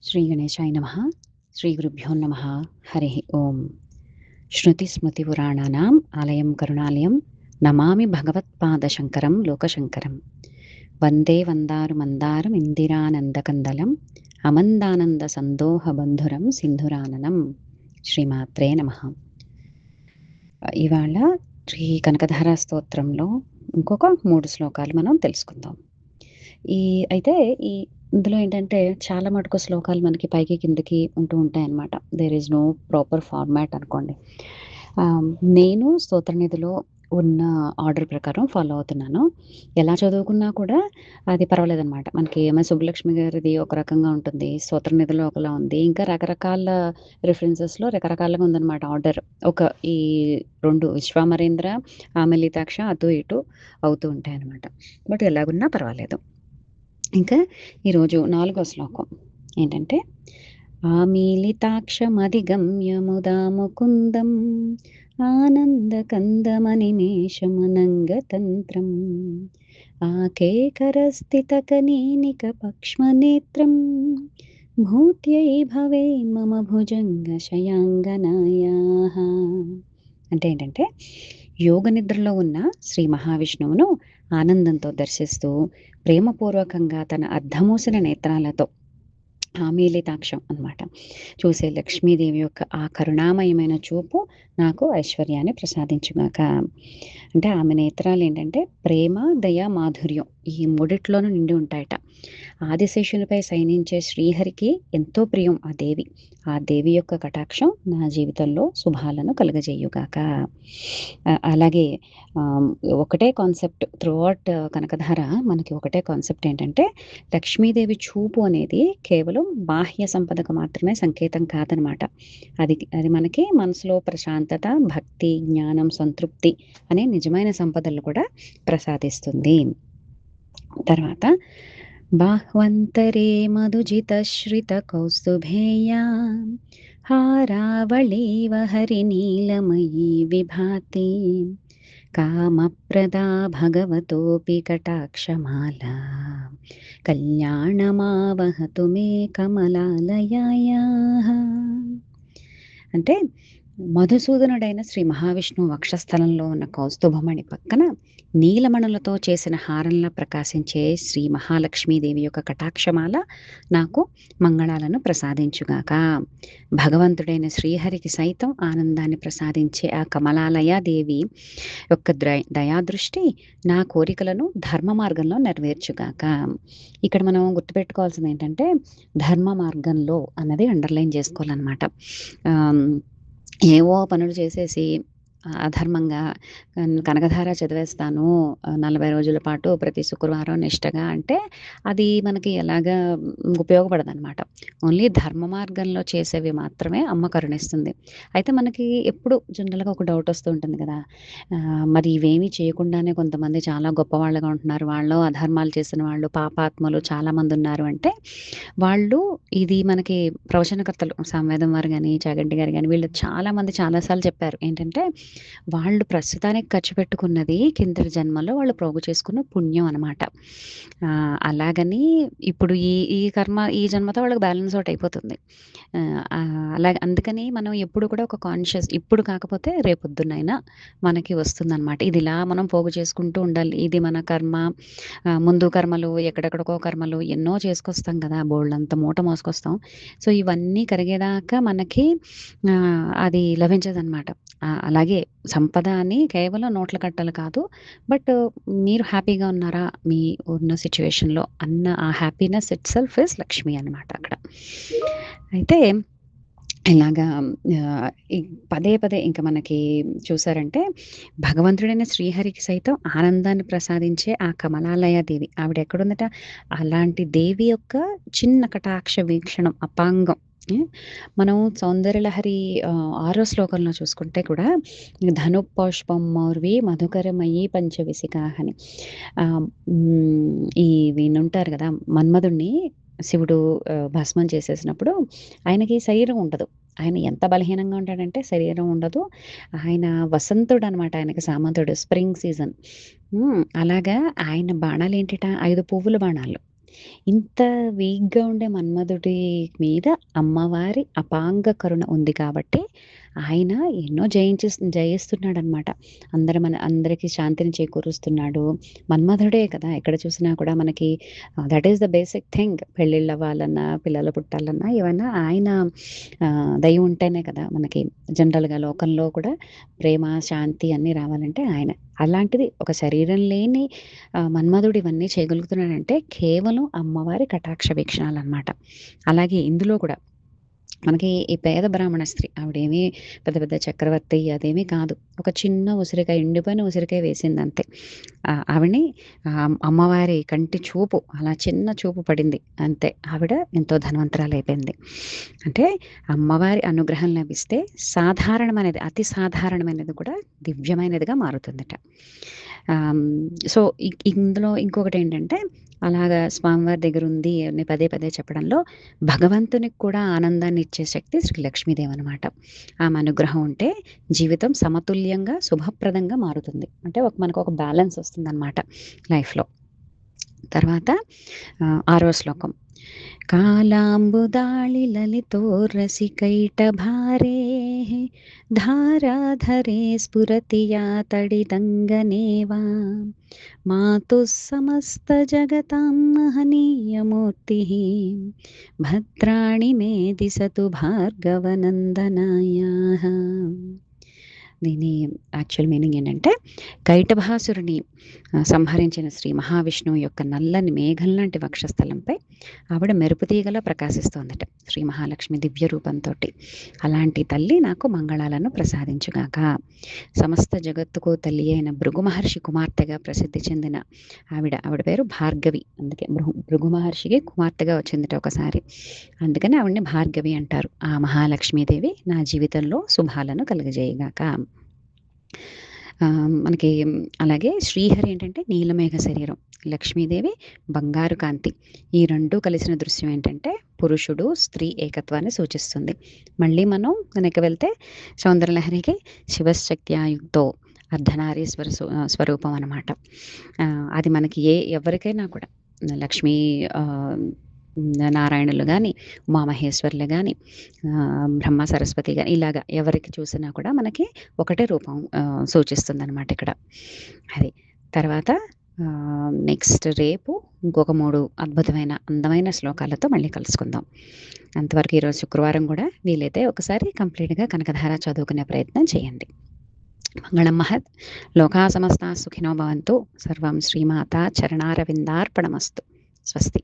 శ్రీ గణేశాయ నమః. శ్రీ గురుభ్యో నమః. హరి ఓం. శృతిస్మృతిపురాణానాం ఆలయం కరుణాలయం నమామి భగవత్పాదశంకరం లోకశంకరం. వందే వందారు ఇందిరానందకందలం అమందానంద సందోహ బంధురం సింధురాననం. శ్రీమాత్రే నమః. ఇవాళ శ్రీ కనకధార స్తోత్రంలో ఇంకొక 3 శ్లోకాలు మనం తెలుసుకుందాం. అయితే ఇందులో ఏంటంటే చాలా మటుకు శ్లోకాలు మనకి పైకి కిందకి ఉంటూ ఉంటాయన్నమాట. There is no proper format అనుకోండి. నేను స్తోత్రనిధిలో ఉన్న ఆర్డర్ ప్రకారం ఫాలో అవుతున్నాను. ఎలా చదువుకున్నా కూడా అది పర్వాలేదనమాట. మనకి ఎంఎస్ సుబ్బలక్ష్మి గారిది ఒక రకంగా ఉంటుంది. స్తోత్రనిధిలో ఒకలా ఉంది. ఇంకా రకరకాల రిఫరెన్సెస్‌లో రకరకాలుగా ఉందనమాట ఆర్డర్. ఈ 2 విశ్వామరేంద్ర, ఆమెలితాక్ష అటు ఇటు అవుతూ ఉంటాయన్నమాట. బట్ ఎలాగున్నా పర్వాలేదు. ఇంకా ఈరోజు 4వ శ్లోకం ఏంటంటే, ఆమీలితాక్షమధిగమ్య ముదా ముకుందం ఆనందకందమనిమేషమనంగతంత్రం ఆకేకరస్థితకనీనిక పక్ష్మనేత్రం భూత్యై భవే మమ భుజంగ శయాంగనాయాః. అంటే ఏంటంటే, యోగ నిద్రలో ఉన్న శ్రీ మహావిష్ణువును ఆనందంతో దర్శిస్తూ ప్రేమపూర్వకంగా తన అర్ధమూసిన నేత్రాలతో ఆమీలితాక్షం అన్నమాట చూసే లక్ష్మీదేవి యొక్క ఆ కరుణామయమైన చూపు నాకు ఐశ్వర్యాన్ని ప్రసాదించుగాక. అంటే ఆమె నేత్రాలు ఏంటంటే ప్రేమ, దయ, మాధుర్యం ఈ మూడిట్లోనూ నిండి ఉంటాయట. ఆదిశేషునిపై శయనించే శ్రీహరికి ఎంతో ప్రియం ఆ దేవి. ఆ దేవి యొక్క కటాక్షం నా జీవితంలో శుభాలను కలుగజేయుగాక. అలాగే ఒకటే కాన్సెప్ట్ త్రూఅవుట్ కనకధార మనకి ఒకటే కాన్సెప్ట్ ఏంటంటే, లక్ష్మీదేవి చూపు అనేది కేవలం బాహ్య సంపదకు మాత్రమే సంకేతం కాదనమాట. అది మనకి మనసులో ప్రశాంతత, భక్తి, జ్ఞానం, సంతృప్తి అనే నిజమైన సంపదలు కూడా ప్రసాదిస్తుంది. తర్వాత బాహ్వంతరే మధుజితశ్రిత కౌస్తుభేయా హారావళీవ హరినీలమయీ విభాతి కామప్రదా భగవతోపి కటాక్షమాలా కళ్యాణమావహతు మే కమలాలయాయాః. అంటే మధుసూదనుడైన శ్రీ మహావిష్ణువు వక్షస్థలంలో ఉన్న కౌస్తుభమణి పక్కన నీలమణులతో చేసిన హారంలా ప్రకాశించే శ్రీ మహాలక్ష్మీదేవి యొక్క కటాక్షమాల నాకు మంగళాలను ప్రసాదించుగాక. భగవంతుడైన శ్రీహరికి సైతం ఆనందాన్ని ప్రసాదించే ఆ కమలాలయ దేవి యొక్క దయాదృష్టి నా కోరికలను ధర్మ మార్గంలో నెరవేర్చుగాక. ఇక్కడ మనం గుర్తుపెట్టుకోవాల్సింది ఏంటంటే, ధర్మ మార్గంలో అన్నది అండర్లైన్ చేసుకోవాలన్నమాట. ఏవో పనులు చేసేసి అధర్మంగా కనకధార చదివేస్తాను 40 రోజుల పాటు ప్రతి శుక్రవారం నిష్టగా అంటే అది మనకి ఎలాగా ఉపయోగపడదనమాట. ఓన్లీ ధర్మ మార్గంలో చేసేవి మాత్రమే అమ్మ కరుణిస్తుంది. అయితే మనకి ఎప్పుడు జనరల్‌గా ఒక డౌట్ వస్తూ ఉంటుంది కదా! మరి ఇవేమీ చేయకుండానే కొంతమంది చాలా గొప్పవాళ్ళుగా ఉంటున్నారు. వాళ్ళు అధర్మాలు చేసిన వాళ్ళు, పాపాత్ములు చాలామంది ఉన్నారు అంటే, వాళ్ళు ఇది మనకి ప్రవచనకర్తలు సామవేదం వారు గాని, చాగంటి గారు గాని వీళ్ళు చాలామంది చాలా సార్లు చెప్పారు. ఏంటంటే, వాళ్ళు ప్రస్తుతానికి ఖర్చు పెట్టుకున్నది కిందటి జన్మలో వాళ్ళు ప్రోగు చేసుకున్న పుణ్యం అనమాట. అలాగని ఇప్పుడు ఈ కర్మ ఈ జన్మతో వాళ్ళకి బ్యాలెన్స్ ఔట్ అయిపోతుంది. అలాగే అందుకని మనం ఎప్పుడు కూడా ఒక కాన్షియస్ ఇప్పుడు కాకపోతే రేపొద్దునైనా మనకి వస్తుందనమాట. ఇది ఇలా మనం పోగు చేసుకుంటూ ఉండాలి. ఇది మన కర్మ. ముందు కర్మలు, ఎక్కడెక్కడికో కర్మలు ఎన్నో చేసుకొస్తాం కదా! బోలెడంత మూట మోసుకొస్తాం. సో, ఇవన్నీ కరిగేదాకా మనకి అది లభించదనమాట. అలాగే సంపద అని కేవలం నోట్ల కట్టలు కాదు. బట్ మీరు హ్యాపీగా ఉన్నారా? మీ ఉన్న సిట్యుయేషన్‌లో అన్న ఆ హ్యాపీనెస్ ఇట్‌సెల్ఫ్ ఈజ్ లక్ష్మి అనమాట అక్కడ. అయితే ఇలాగా ఈ పదే పదే ఇంక మనకి చూసారంటే, భగవంతుడైన శ్రీహరికి సైతం ఆనందాన్ని ప్రసాదించే ఆ కమలాలయ దేవి ఆవిడెక్కడుందట? అలాంటి దేవి యొక్క చిన్న కటాక్ష వీక్షణం అపాంగం. మనం సౌందర్యలహరి 6వ శ్లోకంలో చూసుకుంటే కూడా ధనుఃపుష్పం మౌర్వి మధుకరమయీ పంచవిసికాః అని వీళ్ళుంటారు కదా! మన్మధుడిని శివుడు భస్మం చేసేసినప్పుడు ఆయనకి శరీరం ఉండదు. ఆయన ఎంత బలహీనంగా ఉంటాడంటే శరీరం ఉండదు. ఆయన వసంతుడనమాట. ఆయనకి సామంతుడు. Spring season. అలాగా ఆయన బాణాలేంటిట 5 పువ్వుల బాణాలు. ఇంత వీక్‌గా ఉండే మన్మధుడి మీద అమ్మవారి అపాంగ కరుణ ఉంది కాబట్టి, ఆయన ఎన్నో జయిస్తున్నాడనమాట. అందరికి శాంతిని చేకూరుస్తున్నాడు. మన్మధుడే కదా! ఎక్కడ చూసినా కూడా మనకి that is the basic thing. పెళ్ళిళ్ళవ్వాలన్నా, పిల్లలు పుట్టాలన్నా ఏవన్నా ఆయన దయ ఉంటేనే కదా! మనకి జనరల్‌గా లోకంలో కూడా ప్రేమ, శాంతి అన్నీ రావాలంటే ఆయన. అలాంటిది ఒక శరీరం లేని మన్మధుడు ఇవన్నీ చేయగలుగుతున్నాడంటే కేవలం అమ్మవారి కటాక్ష వీక్షణాలనమాట. అలాగే ఇందులో కూడా మనకి ఈ పేద బ్రాహ్మణ స్త్రీ ఆవిడేమీ పెద్ద పెద్ద చక్రవర్తి అదేమీ కాదు. ఒక చిన్న ఉసిరికాయ, ఎండిపోయిన ఉసిరికాయ వేసిందంతే. ఆవిడని అమ్మవారి కంటి చూపు అలా చిన్న చూపు పడింది అంతే. ఆవిడ ఎంతో ధనవంతురాలైపోయింది. అంటే అమ్మవారి అనుగ్రహం లభిస్తే సాధారణమైనది, అతి సాధారణమైనది కూడా దివ్యమైనదిగా మారుతుందట. ఆహ్, సో, ఇందులో ఇంకొకటేంటంటే అలాగా స్వామివారి దగ్గరుంది అని పదే పదే చెప్పడంలో భగవంతునికి కూడా ఆనందాన్నిచ్చే శక్తి శ్రీ లక్ష్మీదేవనమాట. ఆమె అనుగ్రహం ఉంటే జీవితం సమతుల్యంగా, శుభప్రదంగా మారుతుంది. అంటే మనకొక బ్యాలెన్స్ వస్తుందనమాట లైఫ్‌లో. తర్వాత 6వ శ్లోకం. कालाम्बुदाळि ललितोर्रसिकैटभारेः धाराधरे स्फुरति या तडिदङ्गने वा मातुः समस्तजगतां महनीयमूर्तिः भद्राणि मे दिशतु भार्गवनन्दनायाः. దీని యాక్చువల్ మీనింగ్ ఏంటంటే కైటభాసురుని సంహరించిన శ్రీ మహావిష్ణువు యొక్క నల్లని మేఘం లాంటి వక్షస్థలంపై ఆవిడ మెరుపుతీగలా ప్రకాశిస్తోందట శ్రీ మహాలక్ష్మి దివ్య రూపంతోటి. అలాంటి తల్లి నాకు మంగళాలను ప్రసాదించుగాక. సమస్త జగత్తుకు తల్లి అయిన భృగు మహర్షి కుమార్తెగా ప్రసిద్ధి చెందిన ఆవిడ పేరు భార్గవి. అందుకే భృగు మహర్షికి కుమార్తెగా వచ్చిందట ఒకసారి. అందుకని ఆవిడని భార్గవి అంటారు. ఆ మహాలక్ష్మీదేవి నా జీవితంలో శుభాలను కలుగజేయగాక. మనకి అలాగే శ్రీహరి ఏంటంటే నీలమేఘ శరీరం, లక్ష్మీదేవి బంగారు కాంతి. ఈ 2 కలిసిన దృశ్యం ఏంటంటే పురుషుడు, స్త్రీ ఏకత్వాన్ని సూచిస్తుంది. మళ్ళీ మనం వెనక్కి వెళ్తే సౌందర్యలహరికి శివశక్త్యాయుక్తో అర్ధనారీశ్వర స్వరూపం అనమాట. అది మనకి ఎవరికైనా కూడా లక్ష్మీ నారాయణులు గాని, ఉమామహేశ్వరులు గాని, బ్రహ్మ సరస్వతి గాని ఇలాగా ఎవరికి చూసినా కూడా మనకి ఒకటే రూపం సూచిస్తుందనమాట ఇక్కడ. అది. తర్వాత నెక్స్ట్ రేపు ఇంకొక 3 అద్భుతమైన, అందమైన శ్లోకాలతో మళ్ళీ కలుసుకుందాం. అంతవరకు ఈరోజు శుక్రవారం కూడా వీలైతే ఒకసారి కంప్లీట్‌గా కనకధార చదువుకునే ప్రయత్నం చేయండి. మంగళం మహత్. లోకా సమస్తా సుఖినో భవంతు. సర్వం శ్రీమాతా చరణారవిందార్పణమస్తు. స్వస్తి.